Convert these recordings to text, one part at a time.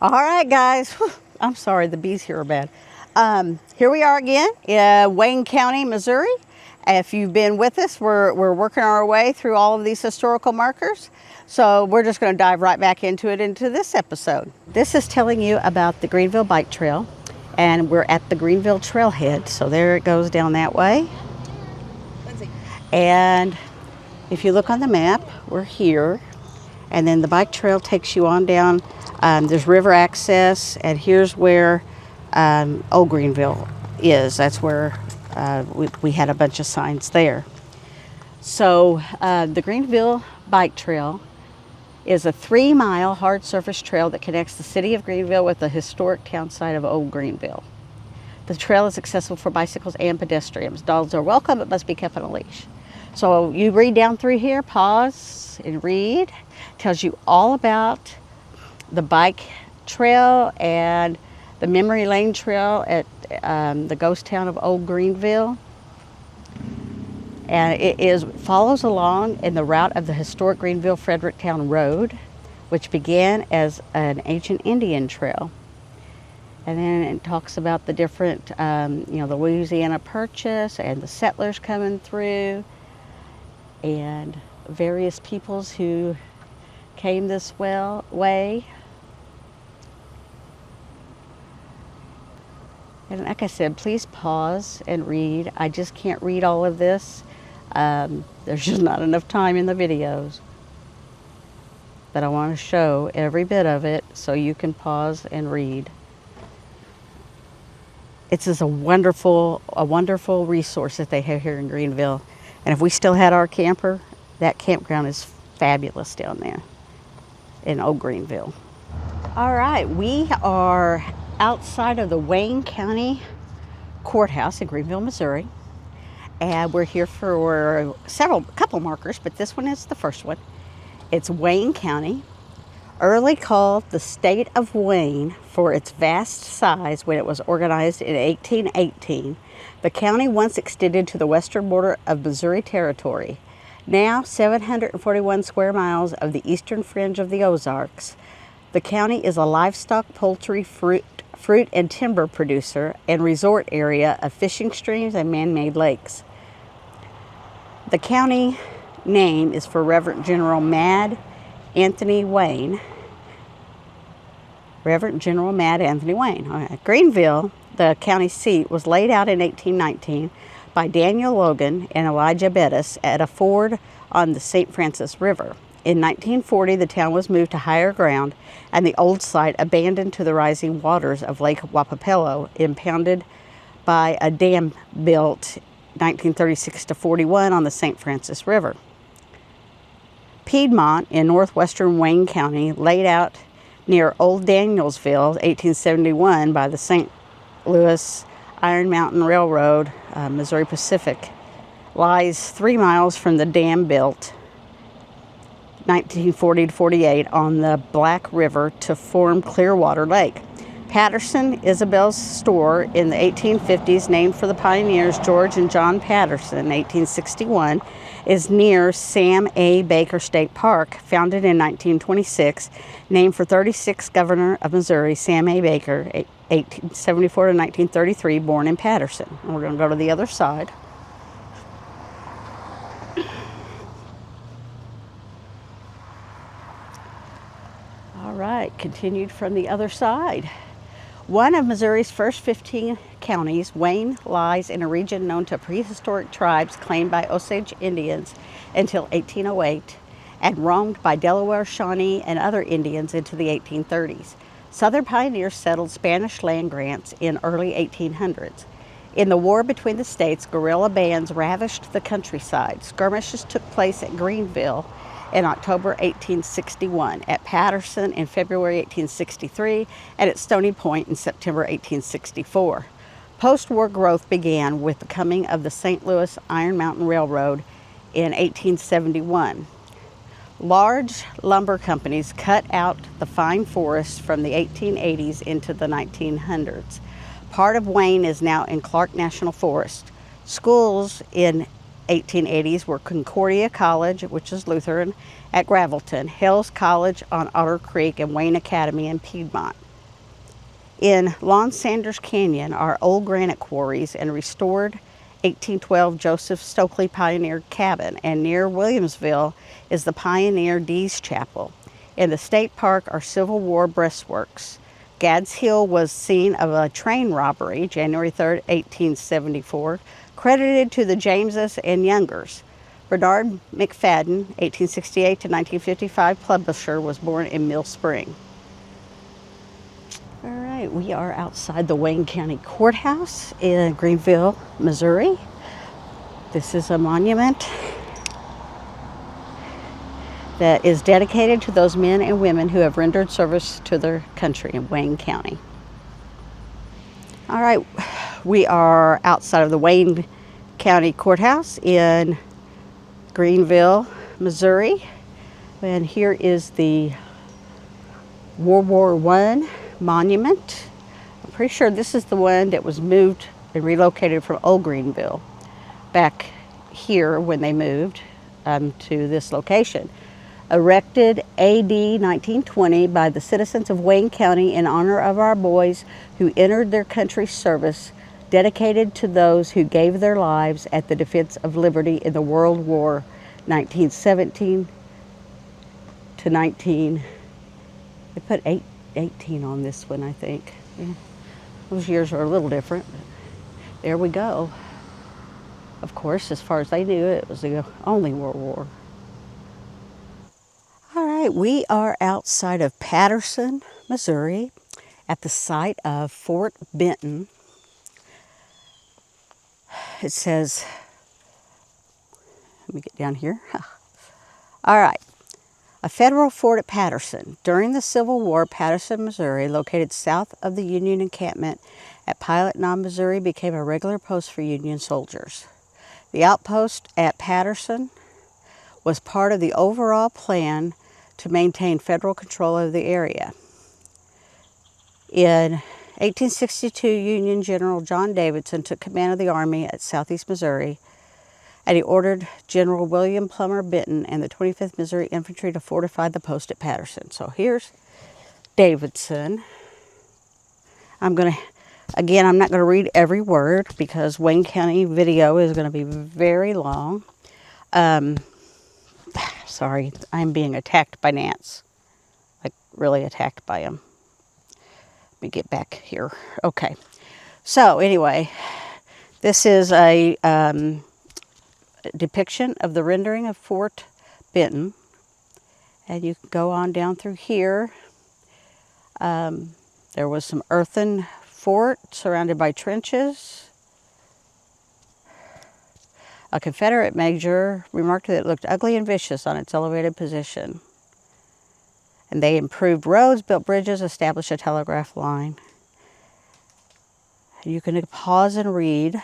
All right, guys. Whew, I'm sorry, the bees here are bad. Here we are again in Wayne County, Missouri. If you've been with us, we're working our way through all of these historical markers. So we're just going to dive right back into this episode. This is telling you about the Greenville Bike Trail, and we're at the Greenville Trailhead. So there it goes down that way. And if you look on the map, we're here. And then the bike trail takes you on down. There's river access, and here's where Old Greenville is. That's where we had a bunch of signs there. So the Greenville Bike Trail is a 3-mile hard surface trail that connects the city of Greenville with the historic town site of Old Greenville. The trail is accessible for bicycles and pedestrians. Dogs are welcome, but must be kept on a leash. So you read down through here, pause and read. Tells you all about the bike trail and the memory lane trail at the ghost town of Old Greenville. And it follows along in the route of the historic Greenville Fredericktown Road, which began as an ancient Indian trail. And then it talks about the different, the Louisiana Purchase and the settlers coming through and various peoples who came this way. And like I said, please pause and read. I just can't read all of this. There's just not enough time in the videos. But I want to show every bit of it so you can pause and read. It's just a wonderful resource that they have here in Greenville. And if we still had our camper, that campground is fabulous down there in Old Greenville. All right, we are outside of the Wayne County Courthouse in Greenville, Missouri. And we're here for a couple markers, but this one is the first one. It's Wayne County, early called the state of Wayne for its vast size when it was organized in 1818. The county once extended to the western border of Missouri Territory. Now 741 square miles of the eastern fringe of the Ozarks. The county is a livestock, poultry, fruit and timber producer and resort area of fishing streams and man-made lakes. The county name is for Reverend General Mad Anthony Wayne. Reverend General Mad Anthony Wayne. Okay. Greenville, the county seat, was laid out in 1819 by Daniel Logan and Elijah Bettis at a ford on the St. Francis River. In 1940, the town was moved to higher ground and the old site abandoned to the rising waters of Lake Wapapello, impounded by a dam built 1936 to 41 on the St. Francis River. Piedmont in northwestern Wayne County, laid out near Old Danielsville, 1871 by the St. Louis Iron Mountain Railroad, Missouri Pacific, lies 3 miles from the dam built 1940 to 48 on the Black River to form Clearwater Lake. Patterson Isabel's store in the 1850s, named for the pioneers George and John Patterson, 1861, is near Sam A. Baker State Park, founded in 1926, named for 36th Governor of Missouri, Sam A. Baker, 1874 to 1933, born in Patterson. And we're going to go to the other side. All right, continued from the other side. One of Missouri's first 15 counties, Wayne lies in a region known to prehistoric tribes claimed by Osage Indians until 1808 and roamed by Delaware, Shawnee, and other Indians into the 1830s. Southern pioneers settled Spanish land grants in early 1800s. In the war between the states, guerrilla bands ravished the countryside. Skirmishes took place at Greenville in October 1861, at Patterson in February 1863, and at Stony Point in September 1864. Post-war growth began with the coming of the St. Louis Iron Mountain Railroad in 1871. Large lumber companies cut out the fine forests from the 1880s into the 1900s. Part of Wayne is now in Clark National Forest. Schools in 1880s were Concordia College, which is Lutheran, at Gravelton, Hills College on Otter Creek, and Wayne Academy in Piedmont. In Lon Sanders Canyon are old granite quarries and restored 1812 Joseph Stokely Pioneer Cabin, and near Williamsville is the Pioneer Dees Chapel. In the state park are Civil War breastworks. Gads Hill was scene of a train robbery, January 3, 1874, credited to the Jameses and Youngers. Bernard McFadden, 1868 to 1955 publisher, was born in Mill Spring. All right, we are outside the Wayne County Courthouse in Greenville, Missouri. This is a monument that is dedicated to those men and women who have rendered service to their country in Wayne County. All right, we are outside of the Wayne County Courthouse in Greenville, Missouri. And here is the World War I monument. I'm pretty sure this is the one that was moved and relocated from Old Greenville back here when they moved to this location. Erected AD 1920 by the citizens of Wayne County in honor of our boys who entered their country's service, dedicated to those who gave their lives at the defense of liberty in the World War 1917 to 19. They put 18 on this one, I think. Yeah. Those years are a little different, but there we go. Of course, as far as they knew, it was the only World War. All right, we are outside of Patterson, Missouri, at the site of Fort Benton. It says, let me get down here. All right. A federal fort at Patterson. During the Civil War, Patterson, Missouri, located south of the Union encampment at Pilot Knob, Missouri, became a regular post for Union soldiers. The outpost at Patterson was part of the overall plan to maintain federal control of the area. In 1862, Union General John Davidson took command of the Army at Southeast Missouri, and he ordered General William Plummer Benton and the 25th Missouri Infantry to fortify the post at Patterson. So here's Davidson. I'm not going to read every word because Wayne County video is going to be very long. Sorry, I'm being attacked by gnats. Like, really attacked by them. Let me get back here. Okay. So, anyway, this is a depiction of the rendering of Fort Benton. And you can go on down through here. There was some earthen fort surrounded by trenches. A Confederate major remarked that it looked ugly and vicious on its elevated position. And they improved roads, built bridges, established a telegraph line. You can pause and read.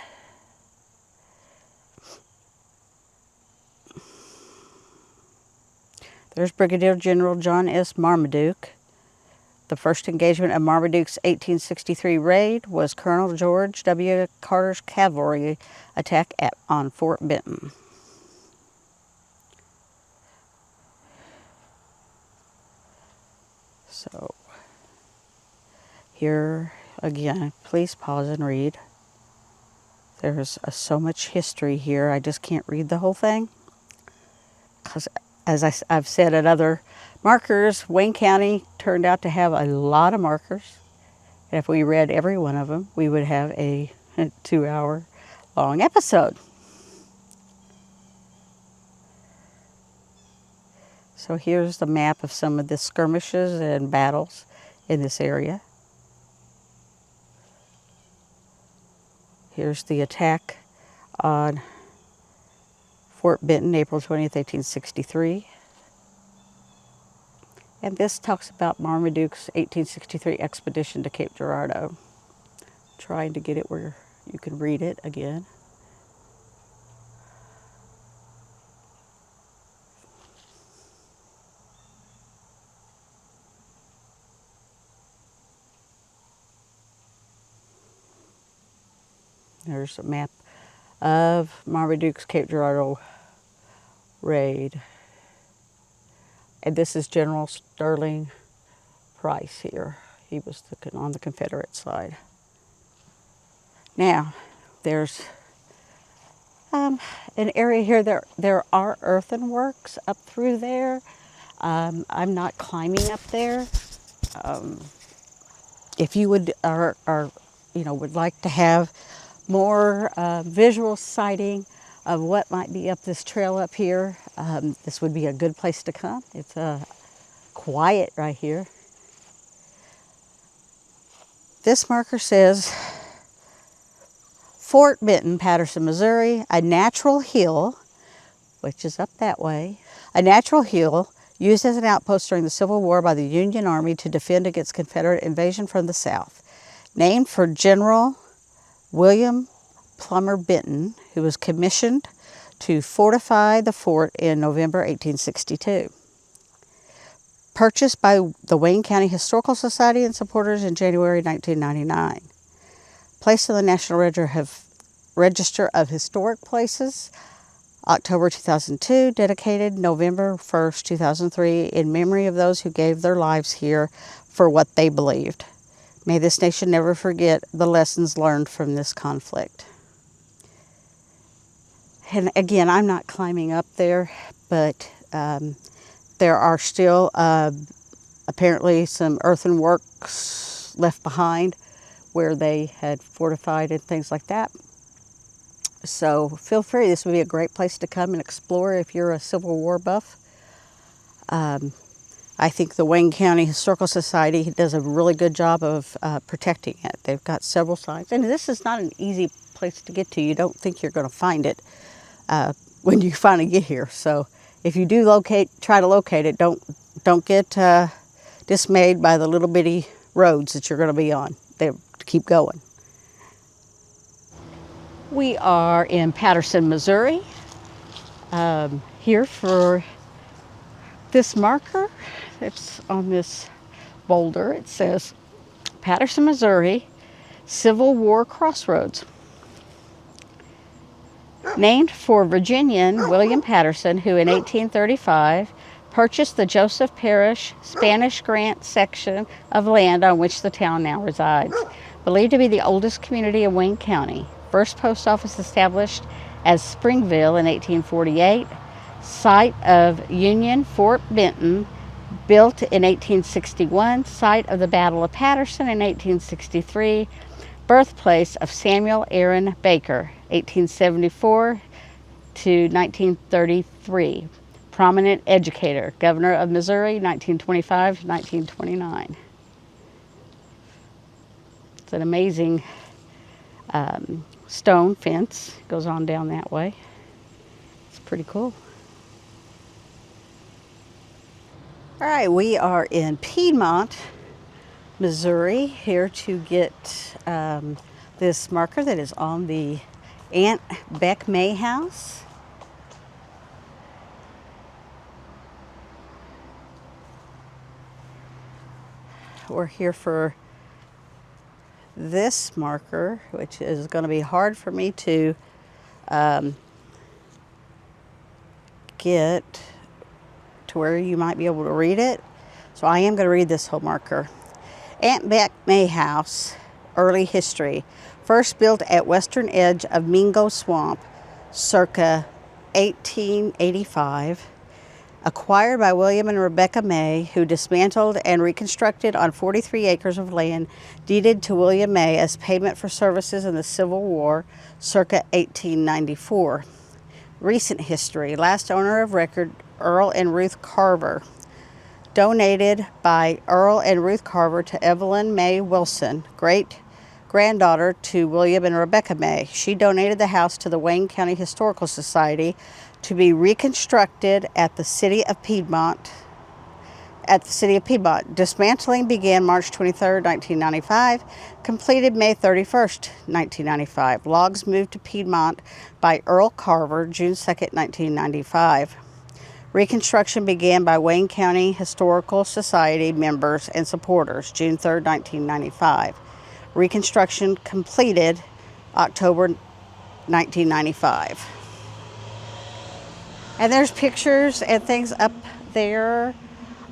There's Brigadier General John S. Marmaduke. The first engagement of Marmaduke's 1863 raid was Colonel George W. Carter's cavalry attack on Fort Benton. So, here again, please pause and read. There's so much history here, I just can't read the whole thing. Because as I've said at other markers, Wayne County turned out to have a lot of markers. And if we read every one of them, we would have a 2-hour long episode. So here's the map of some of the skirmishes and battles in this area. Here's the attack on Fort Benton, April 20th, 1863. And this talks about Marmaduke's 1863 expedition to Cape Girardeau. Trying to get it where you can read it again. There's a map of Marmaduke's Cape Girardeau raid. And this is General Sterling Price here. He was on the Confederate side. Now, there's an area here. There are earthworks up through there. I'm not climbing up there. If you would would like to have more visual sighting of what might be up this trail up here, this would be a good place to come. It's quiet right here. This marker says Fort Benton, Patterson, Missouri, a natural hill, which is up that way, a natural hill used as an outpost during the Civil War by the Union Army to defend against Confederate invasion from the South. Named for General William Plummer Benton, who was commissioned to fortify the fort in November 1862. Purchased by the Wayne County Historical Society and supporters in January 1999. Placed on the National Register of Historic Places, October 2002, dedicated November 1st, 2003, in memory of those who gave their lives here for what they believed. May this nation never forget the lessons learned from this conflict. And again, I'm not climbing up there, but there are still apparently some earthworks left behind where they had fortified and things like that. So feel free. This would be a great place to come and explore if you're a Civil War buff. I think the Wayne County Historical Society does a really good job of protecting it. They've got several signs. And this is not an easy place to get to. You don't think you're going to find it when you finally get here. So if you do try to locate it, don't get dismayed by the little bitty roads that you're going to be on. They keep going. We are in Patterson, Missouri, here for this marker. It's on this boulder. It says Patterson, Missouri, Civil War Crossroads. Named for Virginian William Patterson, who in 1835 purchased the Joseph Parish Spanish Grant section of land on which the town now resides. Believed to be the oldest community in Wayne County. First post office established as Springville in 1848. Site of Union Fort Benton, built in 1861. Site of the Battle of Patterson in 1863. Birthplace of Samuel Aaron Baker, 1874 to 1933. Prominent educator, Governor of Missouri, 1925 to 1929. It's an amazing stone fence. Goes on down that way. It's pretty cool. All right, we are in Piedmont, Missouri, here to get this marker that is on the Aunt Beck May house. We're here for this marker, which is going to be hard for me to get to where you might be able to read it. So I am going to read this whole marker. Aunt Beck May House, early history. First built at western edge of Mingo Swamp, circa 1885. Acquired by William and Rebecca May, who dismantled and reconstructed on 43 acres of land deeded to William May as payment for services in the Civil War, circa 1894. Recent history. Last owner of record, Earl and Ruth Carver. Donated by Earl and Ruth Carver to Evelyn May Wilson, great-granddaughter to William and Rebecca May. She donated the house to the Wayne County Historical Society to be reconstructed at the City of Piedmont. Dismantling began March 23, 1995, completed May 31st, 1995. Logs moved to Piedmont by Earl Carver, June 2nd, 1995. Reconstruction began by Wayne County Historical Society members and supporters, June 3, 1995. Reconstruction completed October 1995. And there's pictures and things up there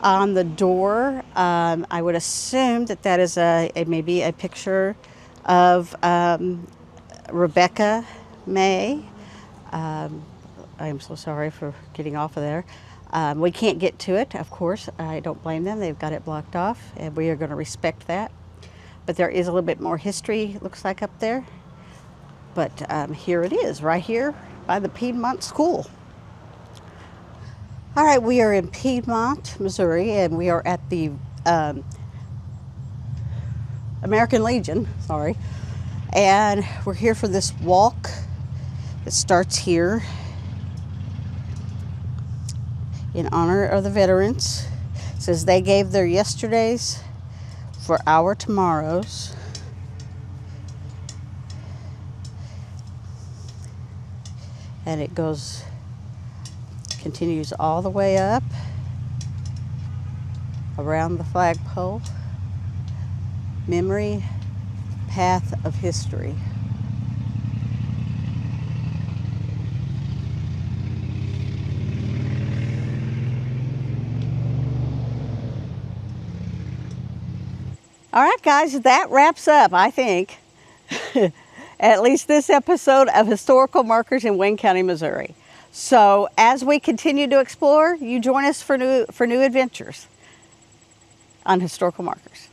On the door, I would assume that that is maybe a picture of Rebecca May. I am so sorry for getting off of there. We can't get to it, of course. I don't blame them. They've got it blocked off, and we are going to respect that. But there is a little bit more history, looks like, up there. But here it is, right here by the Piedmont School. All right, we are in Piedmont, Missouri, and we are at the American Legion, sorry. And we're here for this walk that starts here in honor of the veterans. It says they gave their yesterdays for our tomorrows. And it continues all the way up around the flagpole. Memory, path of history. All right, guys, that wraps up, I think, at least this episode of Historical Markers in Wayne County, Missouri. So as we continue to explore, you join us for new adventures on Historical Markers.